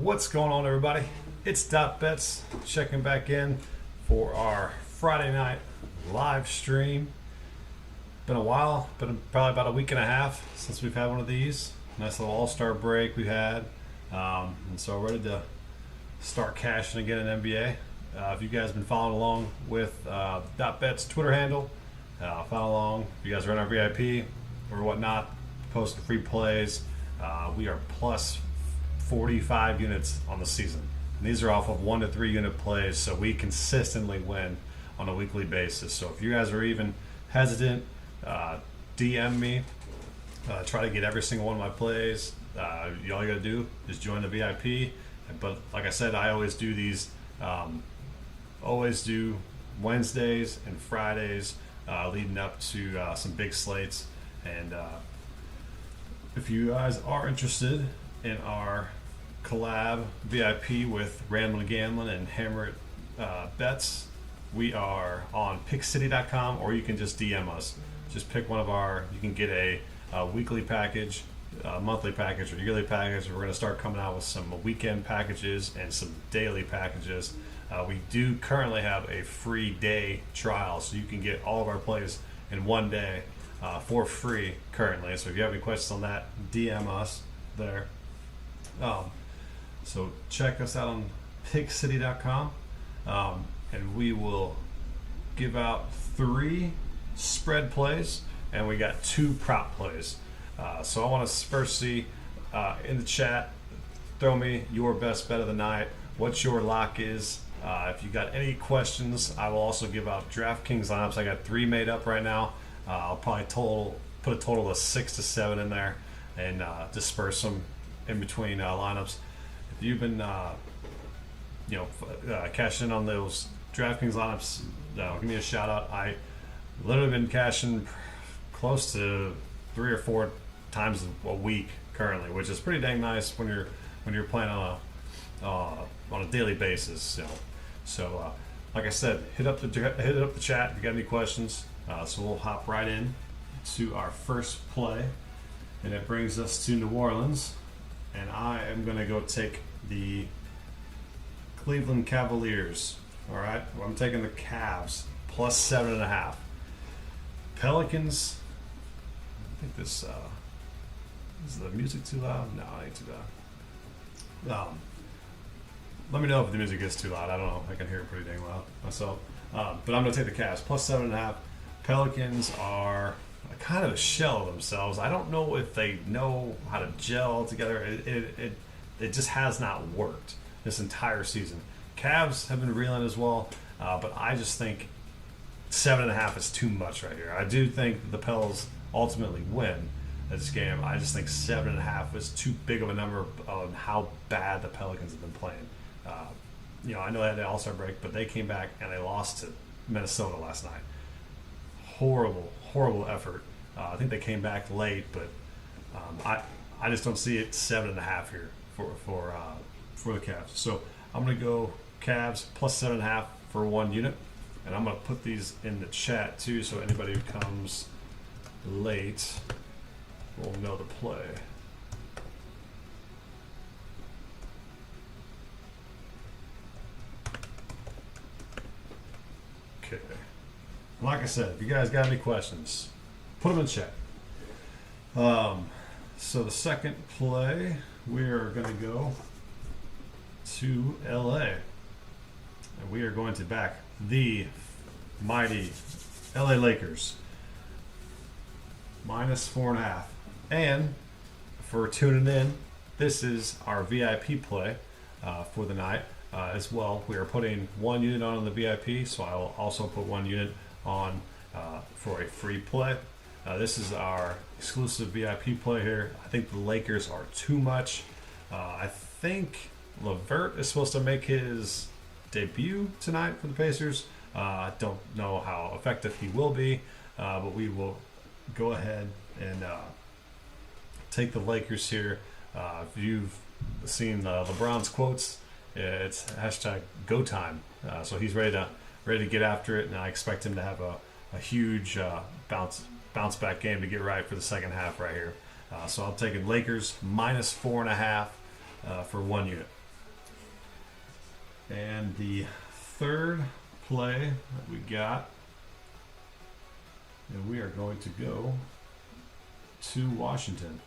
What's going on, everybody? It's DFS checking back in for our Friday night live stream. Been a while, probably about a week and a half since we've had one of these. Nice little all-star break we had, and so ready to start cashing again in NBA. If you guys have been following along with DFS Twitter handle, follow along. If you guys are in our VIP or whatnot, posting free plays. We are plus 45 units on the season. And these are off of 1 to 3 unit plays, so we consistently win on a weekly basis. So if you guys are even hesitant, DM me. Try to get every single one of my plays. All you gotta do is join the VIP. But like I said, I always do these. Always do Wednesdays and Fridays, leading up to some big slates. And if you guys are interested in our collab VIP with Rambling Gambling and Hammer It Bets, we are on pickcity.com, or you can just DM us. Just pick one of our, you can get a weekly package, monthly package, or yearly package. We're going to start coming out with some weekend packages and some daily packages. We do currently have a free day trial, so you can get all of our plays in one day for free currently. So if you have any questions on that, DM us there. So check us out on pickcity.com, and we will give out 3 spread plays, and we got 2 prop plays. So I want to first see in the chat, throw me your best bet of the night, what your lock is. If you got any questions, I will also give out DraftKings lineups. I got 3 made up right now. I'll probably put a total of 6 to 7 in there and disperse them in between lineups. If you've been cashing in on those DraftKings lineups, give me a shout out. I literally been cashing close to 3 or 4 times a week currently, which is pretty dang nice when you're playing on a daily basis. So like I said, hit up the chat if you got any questions. So we'll hop right in to our first play, and it brings us to New Orleans, and I am going to go take the Cleveland Cavaliers. All right, well, I'm taking the Cavs plus 7.5. Pelicans. I think this is the music too loud? No, it ain't too loud. Let me know if the music is too loud. I don't know. I can hear it pretty dang loud myself. But I'm going to take the Cavs plus 7.5. Pelicans are kind of a shell of themselves. I don't know if they know how to gel together. It just has not worked this entire season. Cavs have been reeling as well, but I just think 7.5 is too much right here. I do think the Pels ultimately win this game. I just think 7.5 is too big of a number on how bad the Pelicans have been playing. I know they had the All-Star break, but they came back and they lost to Minnesota last night. Horrible effort. I think they came back late, but I just don't see it 7.5 here for the Cavs. So I'm going to go Cavs plus 7.5 for 1 unit, and I'm going to put these in the chat too, so anybody who comes late will know the play. Okay. Like I said, if you guys got any questions, put them in chat. So the second play, we are going to go to LA, and we are going to back the mighty LA Lakers minus 4.5. And for tuning in, this is our VIP play for the night as well. We are putting 1 unit on the VIP, so I will also put 1 unit on for a free play. This is our exclusive VIP play here. I think the Lakers are too much. I think LeVert is supposed to make his debut tonight for the Pacers. I don't know how effective he will be, but we will go ahead and take the Lakers here. If you've seen LeBron's quotes, it's hashtag go time. So he's ready to get after it, and I expect him to have a huge bounce back game to get right for the second half right here. So I'm taking Lakers minus 4.5 for 1 unit. And the third play that we got, and we are going to go to Washington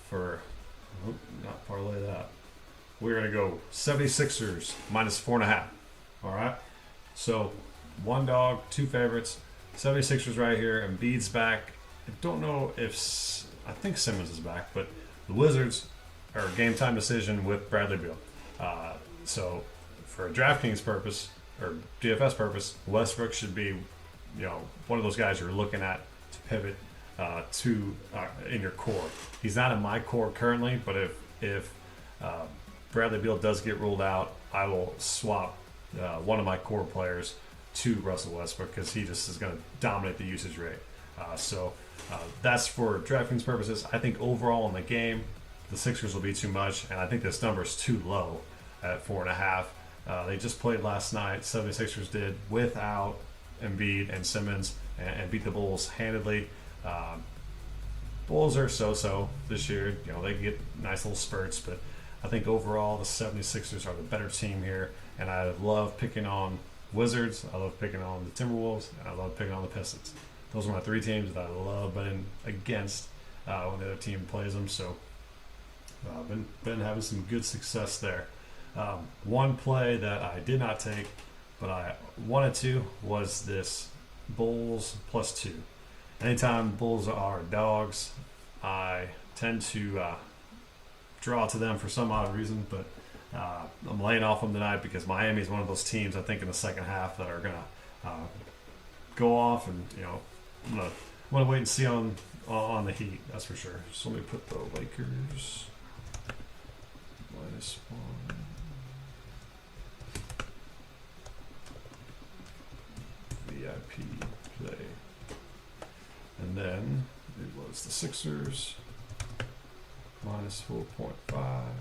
for, not parlay that. We're going to go 76ers minus 4.5. All right. So 1 dog, 2 favorites. 76ers right here. Embiid's back. I don't know if, I think Simmons is back, but the Wizards are a game time decision with Bradley Beal. So for a DraftKings purpose or DFS purpose, Westbrook should be, one of those guys you're looking at to pivot to in your core. He's not in my core currently, but if Bradley Beal does get ruled out, I will swap one of my core players to Russell Westbrook because he just is going to dominate the usage rate. So that's for DraftKings purposes. I think overall in the game, the Sixers will be too much, and I think this number is too low at 4.5. They just played last night. 76ers did without Embiid and Simmons and beat the Bulls handedly. Bulls are so-so this year. They get nice little spurts, but I think overall the 76ers are the better team here, and I love picking on Wizards, I love picking on the Timberwolves, and I love picking on the Pistons. Those are my 3 teams that I love betting against when the other team plays them. So been having some good success there. One play that I did not take, but I wanted to, was this Bulls +2. Anytime Bulls are dogs, I tend to draw to them for some odd reason, but I'm laying off them tonight because Miami is one of those teams I think in the second half that are gonna go off, and I'm gonna wait and see on the Heat. That's for sure. So let me put the Lakers -1 VIP play, and then it was the Sixers -4.5.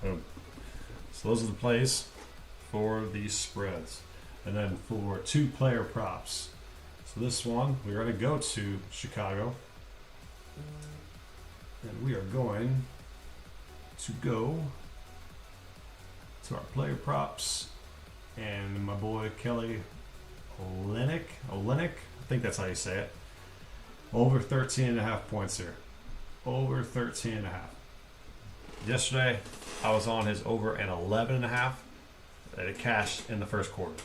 Boom. So those are the plays for these spreads. And then for 2-player props. So this one, we're going to go to Chicago. And we are going to go to our player props. And my boy Kelly Olynyk, I think that's how you say it. Over 13.5 points here. Over 13.5. Yesterday, I was on his over an 11.5. It cashed in the first quarter.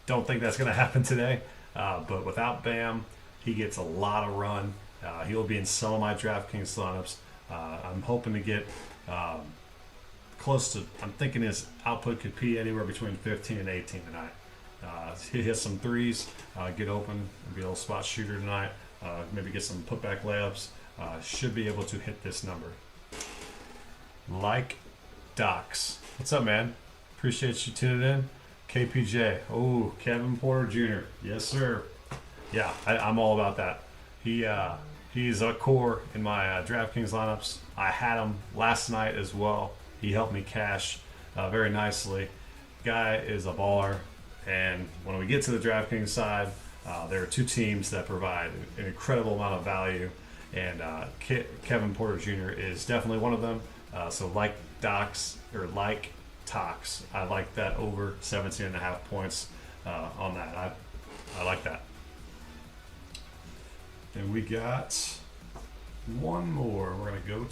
Don't think that's going to happen today, but without Bam, he gets a lot of run. He'll be in some of my DraftKings lineups. I'm hoping to get close to. I'm thinking his output could be anywhere between 15 and 18 tonight. He hit some threes, get open, and be a little spot shooter tonight. Maybe get some putback layups. Should be able to hit this number. Like Docs. What's up, man? Appreciate you tuning in. KPJ. Oh, Kevin Porter Jr. Yes, sir. Yeah, I'm all about that. He's a core in my DraftKings lineups. I had him last night as well. He helped me cash very nicely. Guy is a baller. And when we get to the DraftKings side, there are two teams that provide an incredible amount of value. And Kevin Porter Jr. is definitely one of them. So like Docs, or like Tox, I like that over 17.5 points on that. I like that. And we got one more. We're going to go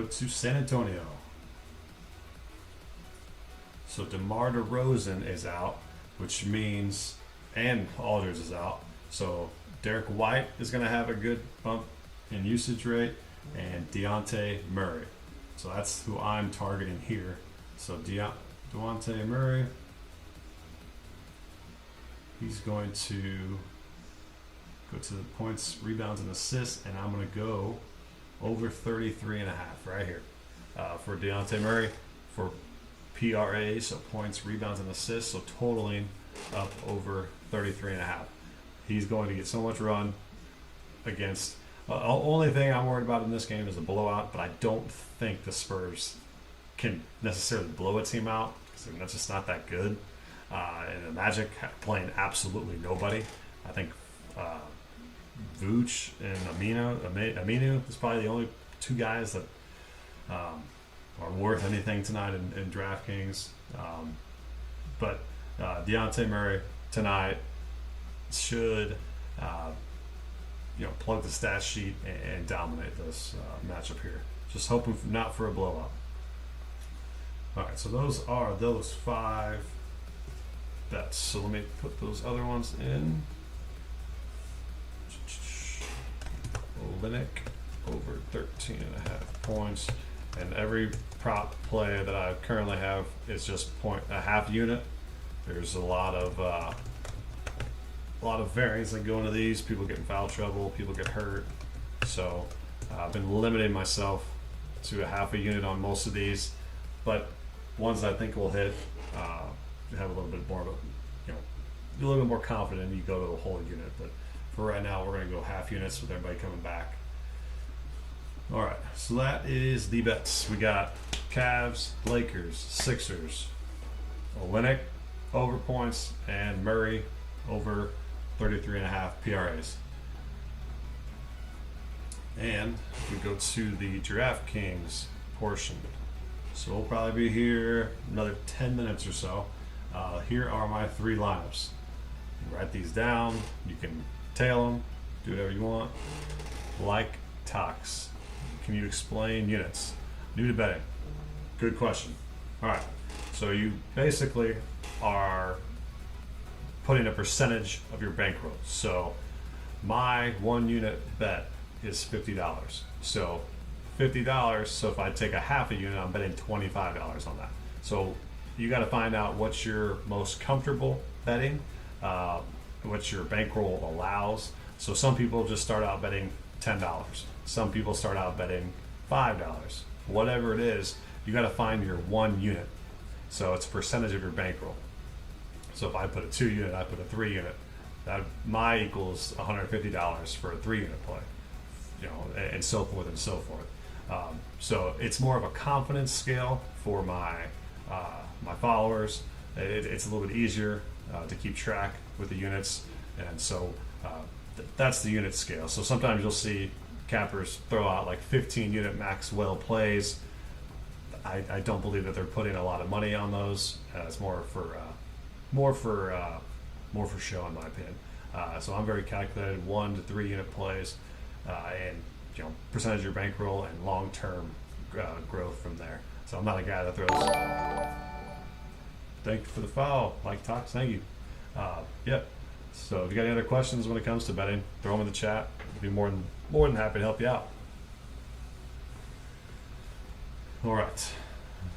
to San Antonio. So DeMar DeRozan is out, which means, and Aldridge is out. So Derek White is going to have a good bump in usage rate, and Dejounte Murray. So that's who I'm targeting here. So Dejounte Murray, he's going to go to the points, rebounds, and assists, and I'm going to go over 33.5 right here for Dejounte Murray for PRA, so points, rebounds, and assists, so totaling up over 33.5. He's going to get so much run against. The only thing I'm worried about in this game is a blowout, but I don't think the Spurs can necessarily blow a team out because that's just not that good. And the Magic playing absolutely nobody. I think Vooch and Aminu is probably the only two guys that are worth anything tonight in DraftKings. But Dejounte Murray tonight should plug the stat sheet and dominate this matchup here. Just hoping not for a blowout. All right, so those are those 5 bets. So let me put those other ones in. Olynyk over 13.5 points, and every prop play that I currently have is just a half unit. There's a lot of variance that go into these. People get in foul trouble, people get hurt. So I've been limiting myself to a half a unit on most of these, but ones I think will hit, have a little bit more of a, be a little bit more confident, you go to a whole unit. But for right now, we're going to go half units with everybody coming back. All right, so that is the bets. We got Cavs, Lakers, Sixers, Olynyk over points, and Murray over 33.5 PRAs. And we go to the DraftKings portion. So we'll probably be here another 10 minutes or so. Here are my 3 lineups. Write these down. You can tail them, do whatever you want. Like Tox. Can you explain units? New to betting. Good question. All right. So you basically are putting a percentage of your bankroll. So my 1 unit bet is $50. So $50. So if I take a half a unit, I'm betting $25 on that. So you got to find out what you're most comfortable betting, what your bankroll allows. So some people just start out betting $10. Some people start out betting $5. Whatever it is, you got to find your 1 unit. So it's a percentage of your bankroll. So if I put a 2 unit, I put a 3 unit. That my equals $150 for a 3 unit play, and so forth and so forth. So it's more of a confidence scale for my my followers. It's a little bit easier to keep track with the units, and so that's the unit scale. So sometimes you'll see cappers throw out like 15 unit max well plays. I don't believe that they're putting a lot of money on those. It's more for show, in my opinion. So I'm very calculated 1 to 3 unit plays, and percentage of your bankroll and long-term growth from there. So I'm not a guy that throws. Thank you for the follow, Like Talks. Thank you. Yep. So if you got any other questions when it comes to betting, throw them in the chat. I'd be more than happy to help you out. All right.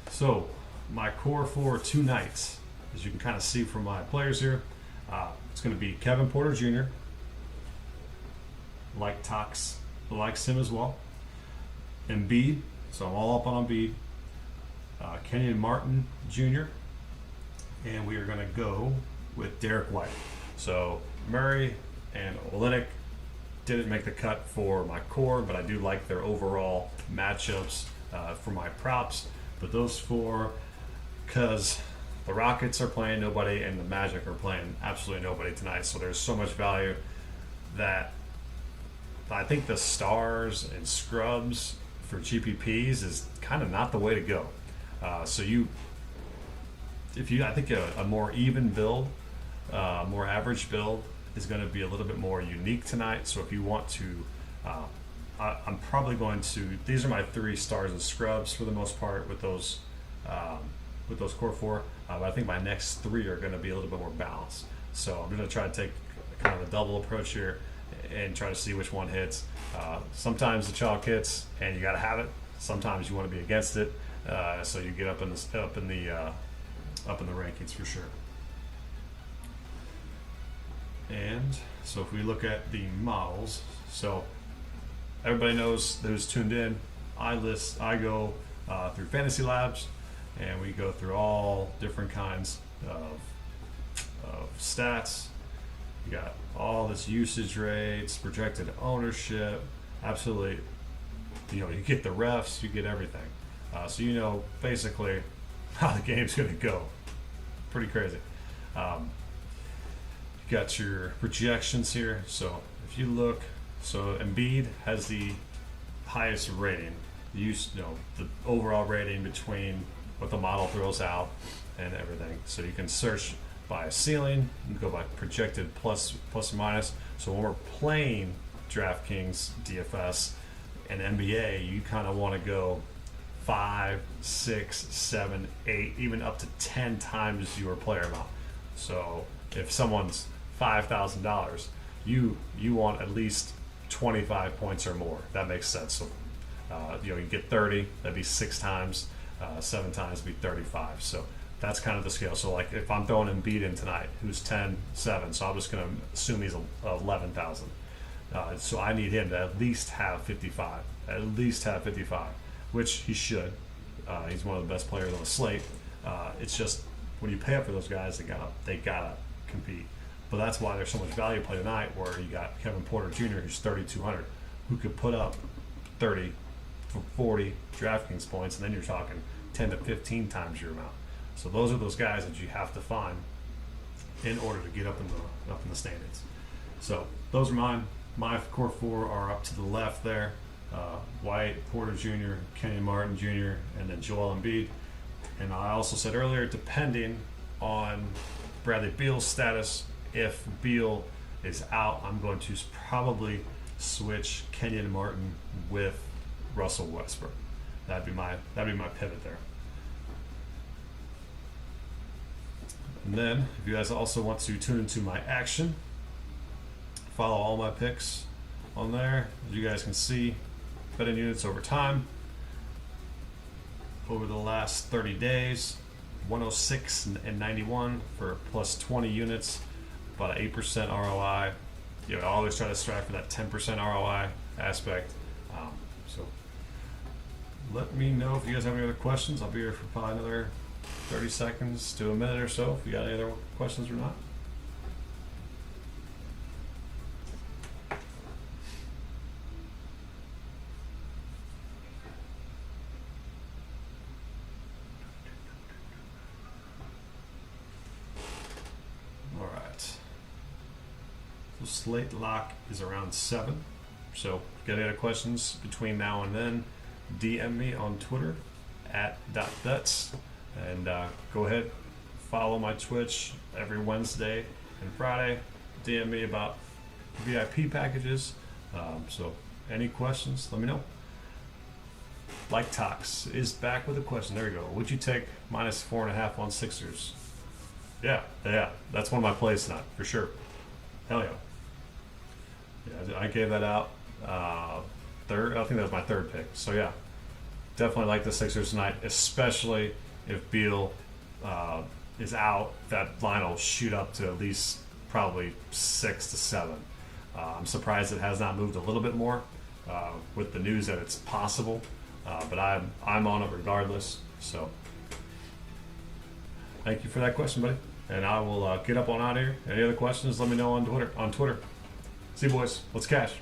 So my core for 2 nights, as you can kind of see from my players here, it's going to be Kevin Porter Jr. Like Tox likes him as well. Embiid, so I'm all up on Embiid. Kenyon Martin Jr. And we are going to go with Derek White. So Murray and Olynyk didn't make the cut for my core, but I do like their overall matchups for my props. But those 4, because the Rockets are playing nobody and the Magic are playing absolutely nobody tonight, so there's so much value that I think the stars and scrubs for GPPs is kind of not the way to go. So I think a more even build, more average build is going to be a little bit more unique tonight. So if you want to, I'm probably going to. These are my 3 stars and scrubs for the most part with those core 4. But I think my next 3 are going to be a little bit more balanced. So I'm going to try to take kind of a double approach here and try to see which one hits. Sometimes the chalk hits and you got to have it. Sometimes you want to be against it, so you get up in the rankings for sure. And so if we look at the models, so everybody knows who's tuned in. I go through Fantasy Labs, and we go through all different kinds of stats. You got all this usage rates, projected ownership, absolutely. You get the refs, you get everything. So basically how the game's going to go. Pretty crazy. You got your projections here. So if you look, so Embiid has the highest rating. The overall rating between what the model throws out and everything. So you can search by a ceiling, you can go by projected plus or minus. So when we're playing DraftKings, DFS, and NBA, you kind of want to go 5, 6, 7, 8, even up to 10 times your player amount. So if someone's $5,000, you want at least 25 points or more. That makes sense. So you get 30, that'd be 6 times, 7 times would be 35. So that's kind of the scale. So like if I'm throwing Embiid in tonight, who's 10-7, so I'm just going to assume he's 11,000. So I need him to at least have 55, which he should. He's one of the best players on the slate. It's just when you pay up for those guys, they gotta compete. But that's why there's so much value play tonight, where you got Kevin Porter Jr., who's 3,200, who could put up 30, 40 DraftKings points, and then you're talking 10 to 15 times your amount. So those are those guys that you have to find in order to get up in the standings. So those are mine. My core 4 are up to the left there. White, Porter Jr., Kenyon Martin Jr., and then Joel Embiid. And I also said earlier, depending on Bradley Beal's status if Beal is out, I'm going to probably switch Kenyon Martin with Russell Westbrook. That'd be my pivot there. And then, if you guys also want to tune into my action, follow all my picks on there. As you guys can see, betting units over time. Over the last 30 days, 106 and 91 for plus 20 units, about an 8% ROI. You know, I always try to strive for that 10% ROI aspect. So let me know if you guys have any other questions. I'll be here for probably another 30 seconds to a minute or so if you got any other questions or not. All right. So slate lock is around 7. So if you got any other questions between now and then, DM me on Twitter at @bets. And go ahead, follow my Twitch every Wednesday and Friday. DM me about VIP packages. So any questions, let me know. Like Tox is back with a question. There you go. Would you take -4.5 on Sixers? Yeah, that's one of my plays tonight for sure. Hell yeah. Yeah, I gave that out. Third, I think that was my third pick. So yeah, definitely like the Sixers tonight, especially if Beal is out. That line will shoot up to at least probably 6 to 7. I'm surprised it has not moved a little bit more with the news that it's possible, but I'm on it regardless. So thank you for that question, buddy. And I will get up on out of here. Any other questions? Let me know on Twitter. See you, boys. Let's cash.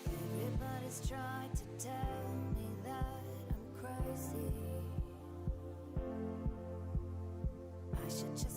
Everybody's trying to tell me that I'm crazy. I should just